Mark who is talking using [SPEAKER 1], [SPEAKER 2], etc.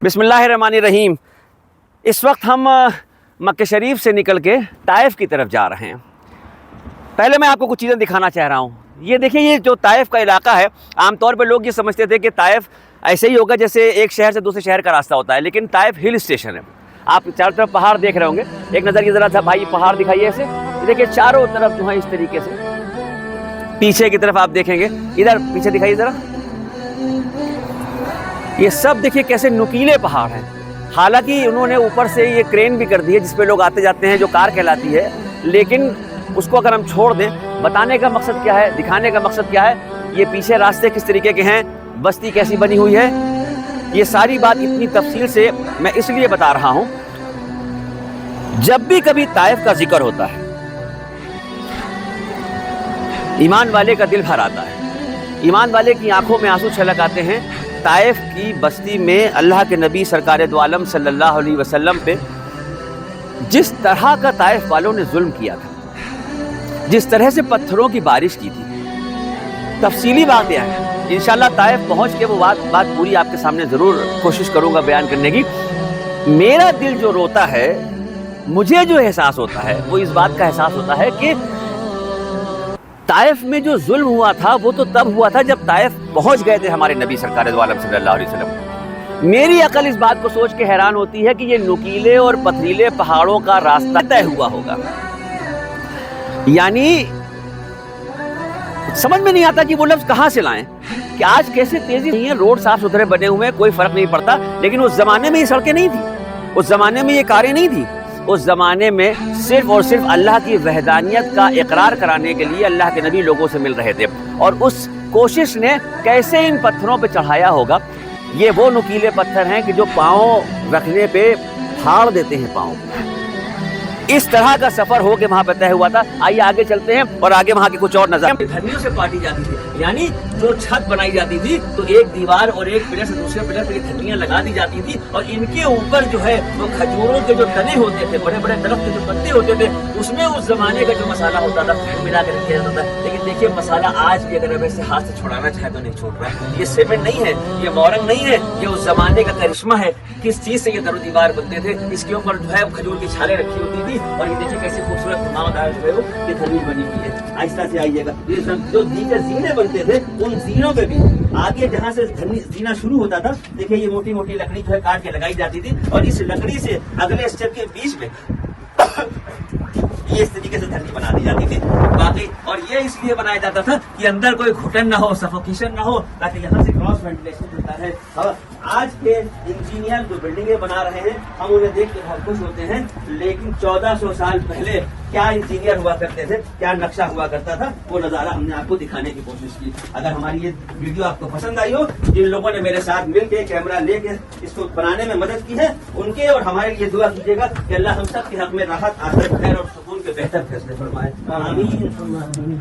[SPEAKER 1] بسم اللہ الرحمن الرحیم۔ اس وقت ہم مکہ شریف سے نکل کے طائف کی طرف جا رہے ہیں۔ پہلے میں آپ کو کچھ چیزیں دکھانا چاہ رہا ہوں۔ یہ دیکھیں، یہ جو طائف کا علاقہ ہے، عام طور پہ لوگ یہ سمجھتے تھے کہ طائف ایسے ہی ہوگا جیسے ایک شہر سے دوسرے شہر کا راستہ ہوتا ہے، لیکن طائف ہل اسٹیشن ہے۔ آپ چاروں طرف پہاڑ دیکھ رہے ہوں گے، ایک نظر یہ ذرا تھا بھائی پہاڑ دکھائیے ایسے، دیکھیں چاروں طرف جو ہے اس طریقے سے۔ پیچھے کی طرف آپ دیکھیں گے، ادھر پیچھے دکھائیے ذرا، یہ سب دیکھیے کیسے نکیلے پہاڑ ہیں۔ حالانکہ انہوں نے اوپر سے یہ کرین بھی کر دی ہے جس پہ لوگ آتے جاتے ہیں، جو کار کہلاتی ہے، لیکن اس کو اگر ہم چھوڑ دیں، بتانے کا مقصد کیا ہے، دکھانے کا مقصد کیا ہے، یہ پیچھے راستے کس طریقے کے ہیں، بستی کیسی بنی ہوئی ہے، یہ ساری بات اتنی تفصیل سے میں اس لیے بتا رہا ہوں۔ جب بھی کبھی طائف کا ذکر ہوتا ہے، ایمان والے کا دل بھر آتا ہے، ایمان والے کی آنکھوں میں آنسو چھلک آتے ہیں۔ طائف کی بستی میں اللہ کے نبی سرکار دو عالم صلی اللہ علیہ وسلم پہ جس طرح کا طائف والوں نے ظلم کیا تھا، جس طرح سے پتھروں کی بارش کی تھی، تفصیلی واقعہ ہے۔ انشاءاللہ طائف پہنچ کے وہ بات پوری آپ کے سامنے ضرور کوشش کروں گا بیان کرنے کی۔ میرا دل جو روتا ہے، مجھے جو احساس ہوتا ہے، وہ اس بات کا احساس ہوتا ہے کہ طائف میں جو ظلم ہوا تھا وہ تو تب ہوا تھا جب طائف پہنچ گئے تھے ہمارے نبی سرکار دو عالم صلی اللہ علیہ وسلم۔ میری عقل اس بات کو سوچ کے حیران ہوتی ہے کہ یہ نکیلے اور پتھریلے پہاڑوں کا راستہ طے ہوا ہوگا، یعنی سمجھ میں نہیں آتا کہ وہ لفظ کہاں سے لائیں کہ آج کیسے تیزی نہیں ہے، روڈ صاف ستھرے بنے ہوئے ہیں، کوئی فرق نہیں پڑتا، لیکن اس زمانے میں یہ سڑکیں نہیں تھی، اس زمانے میں یہ کاریں نہیں تھی۔ اس زمانے میں صرف اور صرف اللہ کی وحدانیت کا اقرار کرانے کے لیے اللہ کے نبی لوگوں سے مل رہے تھے، اور اس کوشش نے کیسے ان پتھروں پہ چڑھایا ہوگا۔ یہ وہ نکیلے پتھر ہیں کہ جو پاؤں رکھنے پہ پھاڑ دیتے ہیں پاؤں۔ اس طرح کا سفر ہو کے وہاں پہ طے ہوا تھا۔ آئیے آگے چلتے ہیں اور آگے وہاں کے کچھ اور نظر۔ دھنیوں سے کاٹی جاتی تھی، یعنی جو چھت بنائی جاتی تھی تو ایک دیوار اور ایک پلر سے دوسرے پلر پہ دھنیاں لگا دی جاتی تھی، اور ان کے اوپر جو ہے وہ کھجوروں کے جو تنے ہوتے تھے، بڑے بڑے درخت کے جو پتے ہوتے تھے، اس میں اس زمانے کا جو مسالہ ہوتا تھا ملا کے رکھا جاتا تھا۔ لیکن دیکھیے مسالہ آج بھی اگر اب ایسے ہاتھ سے چھڑانا چاہے تو نہیں چھوٹ رہا ہے۔ یہ سیمنٹ نہیں ہے، یہ مورنگ نہیں ہے، یہ اس زمانے کا کرشمہ ہے۔ کس چیز سے یہ در و دیوار بنتے تھے، اس کے اوپر جو ہے کھجور کی چھالیں رکھی ہوتی تھی، اور یہ دیکھیے کیسے خوبصورت نمودار جو ہے وہ یہ دھنی بنی ہوئی ہے۔ آہستہ سے آئیے گا، جو دیگر زینے بنتے تھے ان زینوں پہ بھی آگے جہاں سے زینہ شروع ہوتا تھا، دیکھیے یہ موٹی موٹی لکڑی جو ہے کاٹ کے لگائی جاتی تھی، اور اس لکڑی سے اگلے اسٹیپ کے بیچ میں یہ اس طریقے سے دھنی بنا دی جاتی تھی باقی۔ اور یہ اس لیے بنایا جاتا تھا کہ اندر کوئی گھٹن نہ ہو، سفوکیشن نہ ہو، تاکہ یہاں سے کراس وینٹیلیشن ہوتا ہے۔ آج کے انجینئر جو بلڈنگیں بنا رہے ہیں، ہم انہیں دیکھ کے بہت خوش ہوتے ہیں، لیکن 1400 سال پہلے کیا انجینئر ہوا کرتے تھے، کیا نقشہ ہوا کرتا تھا، وہ نظارہ ہم نے آپ کو دکھانے کی کوشش کی۔ اگر ہماری یہ ویڈیو آپ کو پسند آئی ہو، جن لوگوں نے میرے ساتھ مل کے کیمرہ لے کے اس کو بنانے میں مدد کی ہے، ان کے اور ہمارے لیے دعا کیجیے گا کہ اللہ ہم سب کے حق میں راحت، آخرت، خیر اور سکون کے بہتر فیصلے فرمائے۔ آمین۔